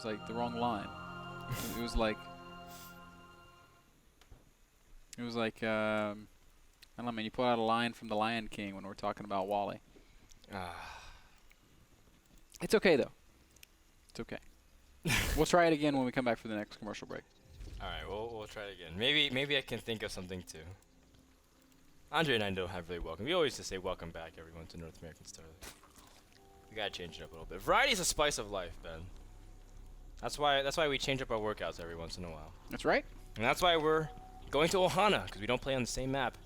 was like the wrong line. It was like I don't know, man. You pull out a line from The Lion King when we're talking about Wally. It's okay though. It's okay. We'll try it again when we come back for the next commercial break. All right, we'll try it again. Maybe I can think of something too. Andre and I don't have really welcome. We always just say welcome back, everyone, to North American Starlight. We gotta change it up a little bit. Variety is a spice of life, Ben. That's why we change up our workouts every once in a while. That's right. And that's why we're going to Ohana, because we don't play on the same map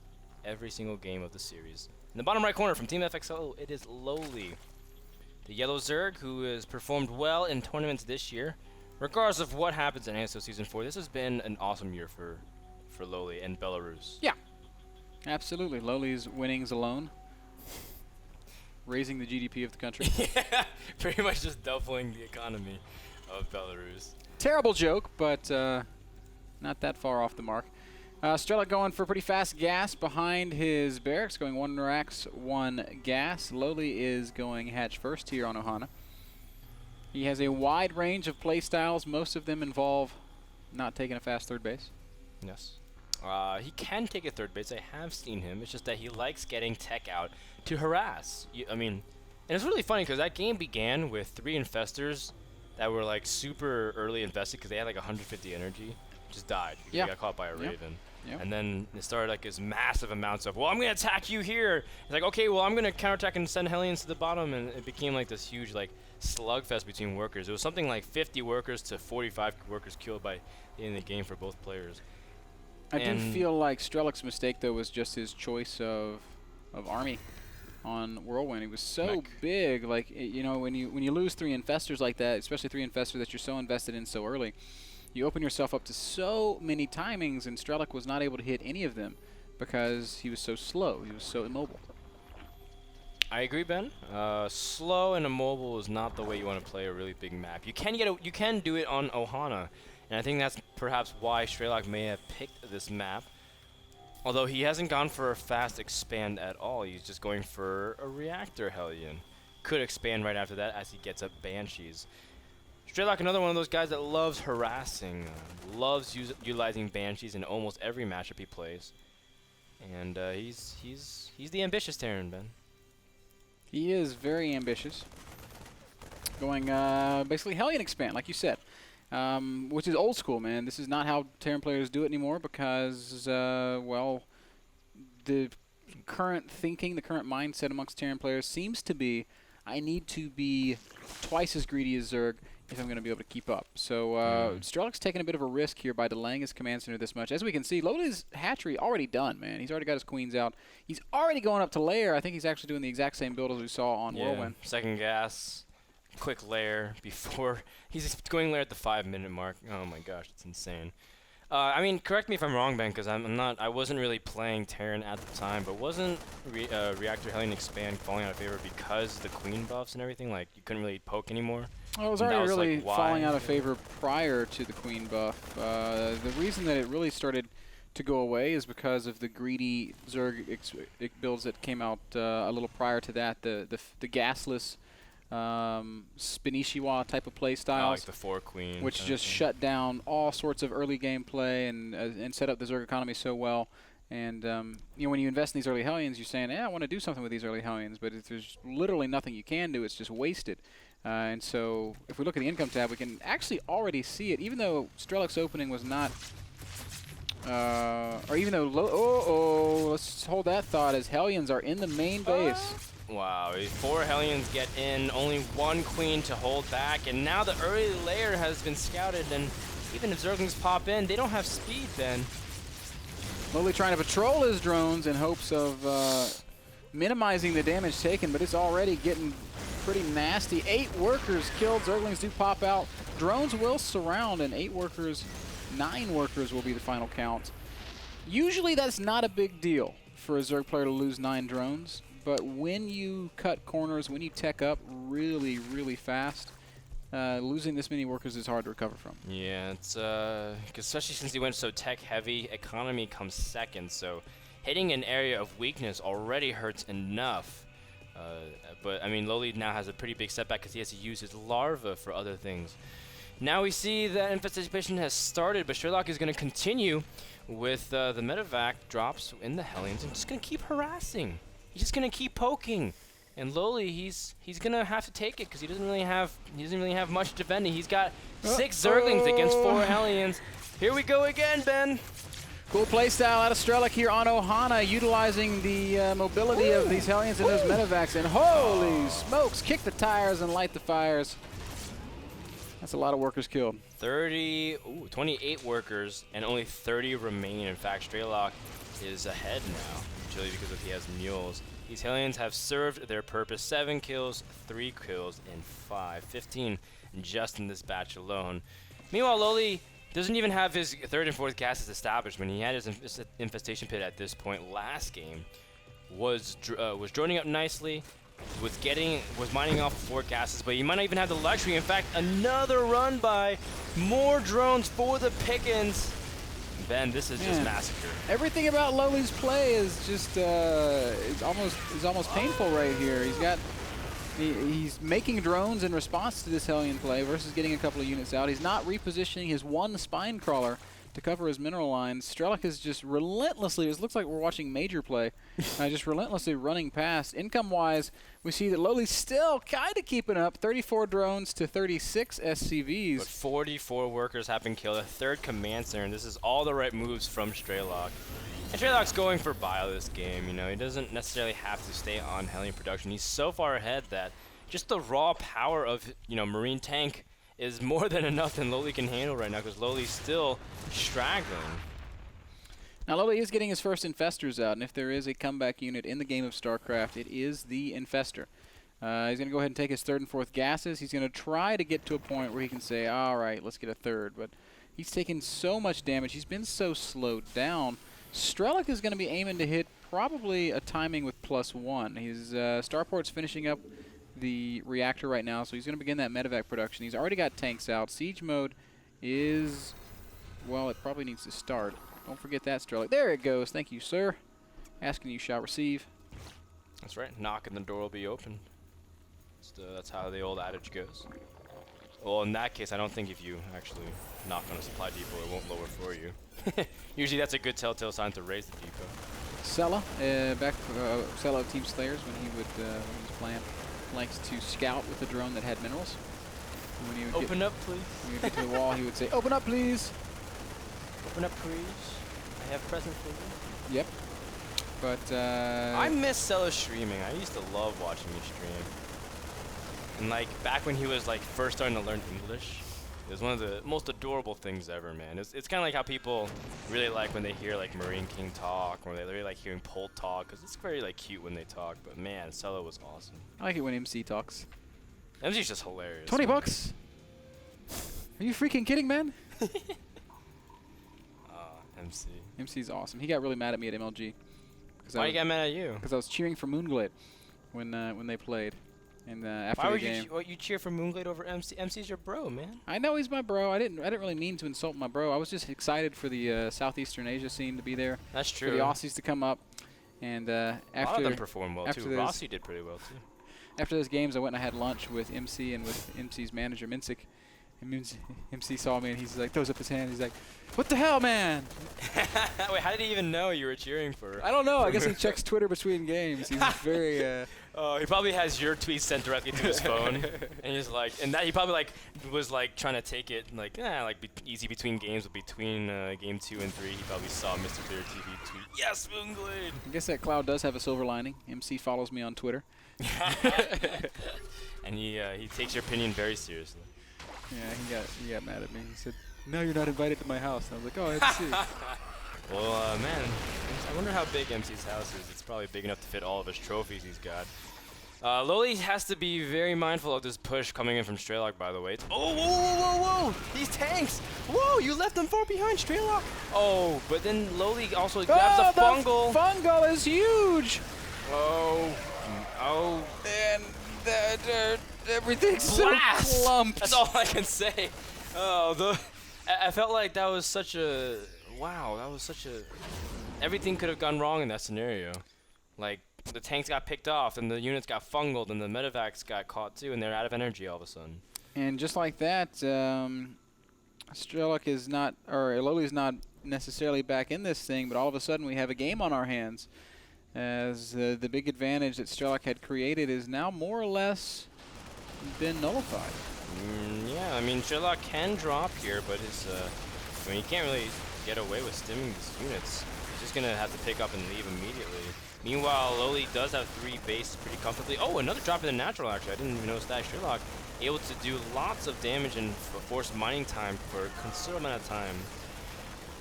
every single game of the series. In the bottom right corner from Team FXO, it is Lowely, the yellow Zerg who has performed well in tournaments this year. Regardless of what happens in NASL Season 4, this has been an awesome year for Lowely and Belarus. Yeah. Absolutely. Lowely's winnings alone. Raising the GDP of the country. Yeah, pretty much just doubling the economy of Belarus. Terrible joke, but not that far off the mark. Strelok going for pretty fast gas behind his barracks, going 1 Rax, 1 gas. Lowely is going hatch first here on Ohana. He has a wide range of play styles. Most of them involve not taking a fast third base. Yes. He can take a third base. I have seen him. It's just that he likes getting tech out to harass. And it's really funny because that game began with 3 infestors that were like super early invested because they had like 150 energy. Just died because they got caught by a Raven. Yep. And then it started like this massive amounts of, well, I'm going to attack you here. It's like, okay, well, I'm going to counterattack and send Hellions to the bottom. And it became like this huge like slugfest between workers. It was something like 50 workers to 45 workers killed by the end of the game for both players. I do feel like Strelok's mistake, though, was just his choice of army on Whirlwind. He was so big. Like, you know, when you lose 3 infestors like that, especially 3 infestors that you're so invested in so early, you open yourself up to so many timings, and Strelok was not able to hit any of them because he was so slow. He was so immobile. I agree, Ben. Slow and immobile is not the way you want to play a really big map. You can do it on Ohana. And I think that's perhaps why Strelok may have picked this map. Although he hasn't gone for a fast expand at all. He's just going for a reactor Hellion. Could expand right after that as he gets up Banshees. Strelok, another one of those guys that loves harassing. Loves utilizing Banshees in almost every matchup he plays. And he's the ambitious Terran, Ben. He is very ambitious. Going basically Hellion expand, like you said. Which is old school, man. This is not how Terran players do it anymore because, well, the current thinking, the current mindset amongst Terran players seems to be, I need to be twice as greedy as Zerg if I'm going to be able to keep up. So Strelok's taking a bit of a risk here by delaying his command center this much. As we can see, Lowely's hatchery already done, man. He's already got his queens out. He's already going up to lair. I think he's actually doing the exact same build as we saw on Whirlwind. Second gas. Quick lair before he's going lair at the 5-minute mark. Oh my gosh, it's insane. I mean, correct me if I'm wrong, Ben, because I wasn't really playing Terran at the time, but wasn't Reactor Hellion Expand falling out of favor because the queen buffs and everything? Like you couldn't really poke anymore. Well, it was already really falling out of favor prior to the queen buff. The reason that it really started to go away is because of the greedy Zerg builds that came out a little prior to that. The gasless. Spinishiwa type of play styles, like the 4 queen, which just shut down all sorts of early game play and set up the Zerg economy so well. And you know, when you invest in these early Hellions, you're saying, "Yeah, I want to do something with these early Hellions," but if there's literally nothing you can do, it's just wasted. And so, if we look at the income tab, we can actually already see it, even though Strelok's opening was not. Or even though let's hold that thought as Hellions are in the main base. Wow, 4 Hellions get in, only 1 queen to hold back, and now the early layer has been scouted, and even if Zerglings pop in, they don't have speed, Ben. Lowely trying to patrol his drones in hopes of minimizing the damage taken, but it's already getting pretty nasty. 8 workers killed. Zerglings do pop out. Drones will surround, and 8 workers, 9 workers will be the final count. Usually that's not a big deal for a Zerg player to lose 9 drones. But when you cut corners, when you tech up really, really fast, losing this many workers is hard to recover from. Yeah, it's especially since he went so tech heavy, economy comes second. So hitting an area of weakness already hurts enough. But I mean, Lowely now has a pretty big setback because he has to use his larva for other things. Now we see that infestation has started, but Strelok is going to continue with the medevac drops in the Hellions and just going to keep harassing. He's just going to keep poking. And Lowely, he's going to have to take it because he doesn't really have much defending. He's got 6 Zerglings against 4 Hellions. Here we go again, Ben. Cool playstyle out of Strelok here on Ohana, utilizing the mobility of these Hellions and those medevacs. And holy smokes, kick the tires and light the fires. That's a lot of workers killed. 28 workers, and only 30 remain. In fact, Strelok is ahead now, purely because he has mules. These Hellions have served their purpose. 7 kills, 3 kills, and 15 just in this batch alone. Meanwhile, Lowely doesn't even have his 3rd and 4th gases established. When he had his infestation pit at this point last game, was droning up nicely, was mining off 4 gases, but he might not even have the luxury. In fact, another run by more drones for the Pickens. Ben, this is just massacre. Everything about Lowely's play is just is almost painful right here. He's making drones in response to this Hellion play versus getting a couple of units out. He's not repositioning his 1 spine crawler to cover his mineral lines. Strelok is just relentlessly, it looks like we're watching Major play, just relentlessly running past. Income-wise, we see that Lowely's still kind of keeping up, 34 drones to 36 SCVs. But 44 workers have been killed, a 3rd command center, and this is all the right moves from Strelok. And Strelok's going for bio this game, you know, he doesn't necessarily have to stay on Hellion production. He's so far ahead that just the raw power of, Marine tank is more than enough than Lowely can handle right now, because Lowely's still straggling. Now Lowely is getting his first Infestors out, and if there is a comeback unit in the game of StarCraft, it is the Infestor. He's going to go ahead and take his 3rd and 4th gases. He's going to try to get to a point where he can say, all right, let's get a 3rd, but he's taken so much damage. He's been so slowed down. Strelok is going to be aiming to hit probably a timing with +1. His Starport's finishing up the reactor right now, so he's going to begin that medevac production. He's already got tanks out. Siege mode is, well, it probably needs to start. Don't forget that, Strelok. There it goes. Thank you, sir. Asking you shall receive. That's right. Knock and the door will be opened. That's how the old adage goes. Well, in that case, I don't think if you actually knock on a supply depot, it won't lower for you. Usually that's a good telltale sign to raise the depot. Sella, Sella of Team Slayers, when he was playing, likes to scout with a drone that had minerals. When he would open up, please. When he would get to the wall, he would say, open up, please. Open up, please. I have present for you. Yep. But, I miss Sella streaming. I used to love watching you stream. And, like, back when he was, like, first starting to learn English, it was one of the most adorable things ever, man. It's kind of like how people really like when they hear, like, Marine King talk, or they really like hearing Polt talk, because it's very, like, cute when they talk. But, man, Sella was awesome. I like it when MC talks. MC's just hilarious. 20 bucks? Are you freaking kidding, man? MC. MC's awesome. He got really mad at me at MLG. Why you got mad at you? Because I was cheering for Moonglade when they played. And after Why the would game. you cheer for Moonglade over MC? MC's your bro, man. I know he's my bro. I didn't really mean to insult my bro. I was just excited for the Southeastern Asia scene to be there. That's true. For the Aussies to come up. And after a lot of them performed well too. Rossi did pretty well too. After those games, I went and I had lunch with MC and with MC's manager, Minsick. And MC saw me and he's like, throws up his hand. He's like, what the hell, man? Wait, how did he even know you were cheering for? I don't know. I guess he checks Twitter between games. He's very. Oh, he probably has your tweets sent directly to his phone, and he's like, and that he probably like was like trying to take it like, easy between games, but between game 2 and 3, he probably saw MrBitter TV tweet, yes, Moonglade. I guess that cloud does have a silver lining. MC follows me on Twitter. And he takes your opinion very seriously. Yeah, he got mad at me. He said, "No, you're not invited to my house." And I was like, "Oh, MC." Well, man, I wonder how big MC's house is. It's probably big enough to fit all of his trophies he's got. Lowely has to be very mindful of this push coming in from Strelok, by the way. Oh, whoa! These tanks! Whoa, you left them far behind, Strelok! Oh, but then Lowely also grabs a fungal. The fungal is huge! Oh. And everything's so clumped. That's all I can say. Oh, I felt like that was such a... Wow, that was such a... Everything could have gone wrong in that scenario. Like, the tanks got picked off, and the units got fungled, and the medevacs got caught too, and they're out of energy all of a sudden. And just like that, Strelok is not, or Lowely's not necessarily back in this thing, but all of a sudden we have a game on our hands, as the big advantage that Strelok had created is now more or less been nullified. Yeah, I mean, Strelok can drop here, but his, I mean, he can't really get away with stimming these units. He's just going to have to pick up and leave immediately. Meanwhile, Lowely does have 3 base pretty comfortably. Oh, another drop in the natural, actually. I didn't even notice that. Strelok able to do lots of damage and force mining time for a considerable amount of time.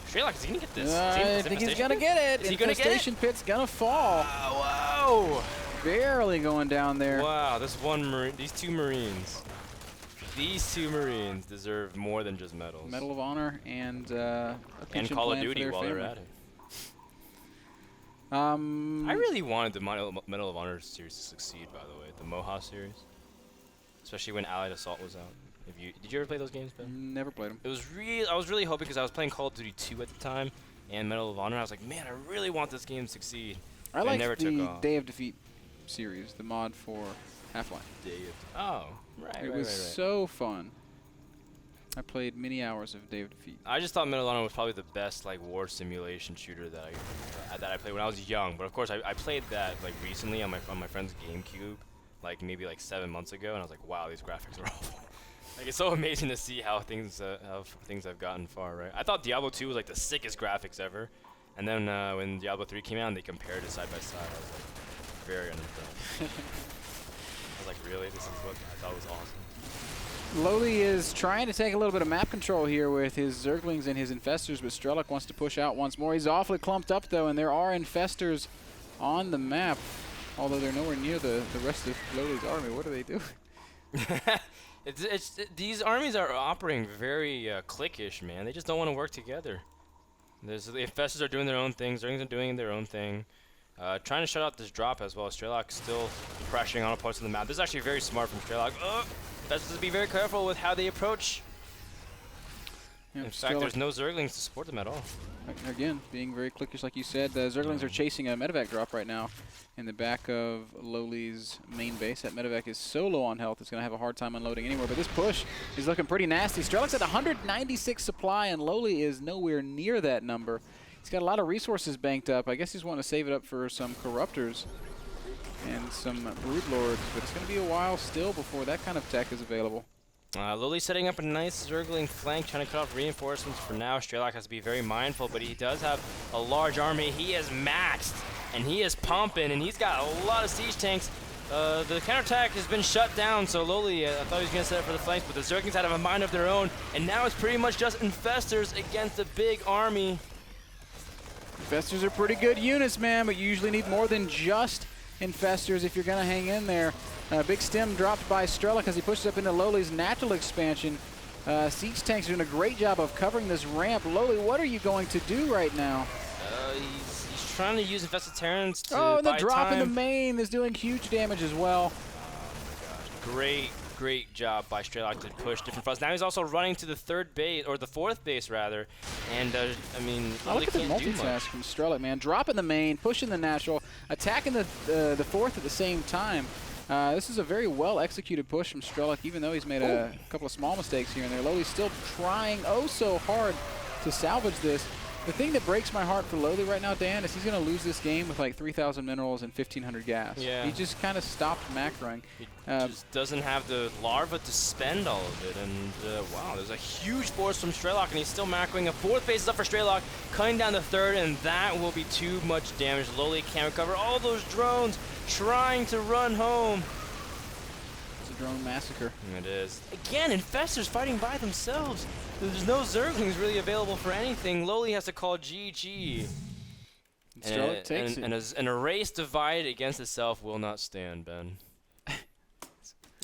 Strelok, is he going to get this? I think he's going to get it. Is he going to get it? Infestation Pit's going to fall. Whoa! Barely going down there. Wow, this one these two Marines deserve more than just medals. Medal of Honor and a and Call of Duty while they're at it. I really wanted the Medal of Honor series to succeed, by the way, the Moha series, especially when Allied Assault was out. Did you ever play those games, Ben? Never played them. It was I was really hoping, because I was playing Call of Duty 2 at the time and Medal of Honor. I was like, man, I really want this game to succeed. I like the Day of Defeat series, the mod for Half-Life. Oh, right. It was so fun. I played many hours of Day of Defeat. I just thought Medal of Honor was probably the best like war simulation shooter that I played when I was young. But of course, I played that like recently on my friend's GameCube, like maybe like 7 months ago, and I was like, wow, these graphics are awful. Like, it's so amazing to see how things have gotten far, right? I thought Diablo 2 was like the sickest graphics ever, and then when Diablo 3 came out and they compared it side by side, I was like very unimpressed. I was like, really? This is what I thought was awesome. Lowely is trying to take a little bit of map control here with his Zerglings and his Infestors, but Strelok wants to push out once more. He's awfully clumped up, though, and there are Infestors on the map, although they're nowhere near the rest of Lowely's army. What do they do? These armies are operating very cliquish, man. They just don't want to work together. The Infestors are doing their own thing. Zerglings are doing their own thing. Trying to shut out this drop as well. Strelok still pressuring on parts of the map. This is actually very smart from Strelok. Best to be very careful with how they approach. Yeah, in fact, there's no Zerglings to support them at all. Again, being very cliquish, like you said. The Zerglings are chasing a medevac drop right now in the back of Lowely's main base. That medevac is so low on health, it's going to have a hard time unloading anywhere. But this push is looking pretty nasty. Strelok's at 196 supply, and Lowely is nowhere near that number. He's got a lot of resources banked up. I guess he's wanting to save it up for some Corruptors and some Broodlords, but it's going to be a while still before that kind of tech is available. Lowly setting up a nice Zergling flank, trying to cut off reinforcements for now. Strelok has to be very mindful, but he does have a large army. He is maxed, and he is pumping, and he's got a lot of siege tanks. The counterattack has been shut down, so Lowly, I thought he was going to set up for the flanks, but the Zerglings had a mind of their own, and now it's pretty much just Infestors against a big army. Infestors are pretty good units, man, but you usually need more than just Infestors if you're going to hang in there. Big stem dropped by Strelok as he pushes up into Lowely's natural expansion. Siege tanks are doing a great job of covering this ramp. Lowely, what are you going to do right now? He's trying to use Infested Terrans to Oh, and the drop time. in the main is doing huge damage as well. Oh, gosh. Great job by Strelok to push different fronts. Now he's also running to the third base, or the fourth base rather, and I mean, look at the can't do multitask much. from Strelok, man. Dropping the main, pushing the natural, attacking the fourth at the same time. This is a very well executed push from Strelok, even though he's made a couple of small mistakes here and there. Lowely's still trying so hard to salvage this. The thing that breaks my heart for Lowely right now, Dan, is he's going to lose this game with like 3,000 minerals and 1,500 gas. Yeah. He just kind of stopped macroing. He just doesn't have the larva to spend all of it. And wow, there's a huge force from Strelok, and he's still macroing. A fourth base is up for Strelok, cutting down the third, and that will be too much damage. Lowely can't recover all those drones, trying to run home. It's a drone massacre. It is. Again, Infestors fighting by themselves. There's no Zerglings really available for anything. Lowely has to call GG. Strelok takes it. And a race divided against itself will not stand, Ben.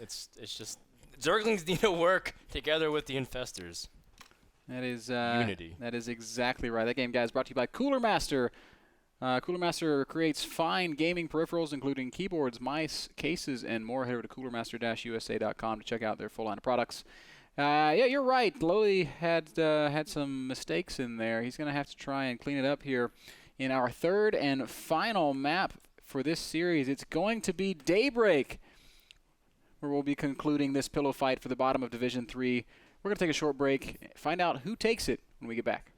It's just Zerglings need to work together with the Infestors. That is unity. That is exactly right. That game, guys, brought to you by Cooler Master. Cooler Master creates fine gaming peripherals, including keyboards, mice, cases, and more. Head over to coolermaster-usa.com to check out their full line of products. Yeah, you're right. Lowely had some mistakes in there. He's going to have to try and clean it up here in our third and final map for this series. It's going to be Daybreak. where we'll be concluding this pillow fight for the bottom of Division 3. We're going to take a short break, find out who takes it when we get back.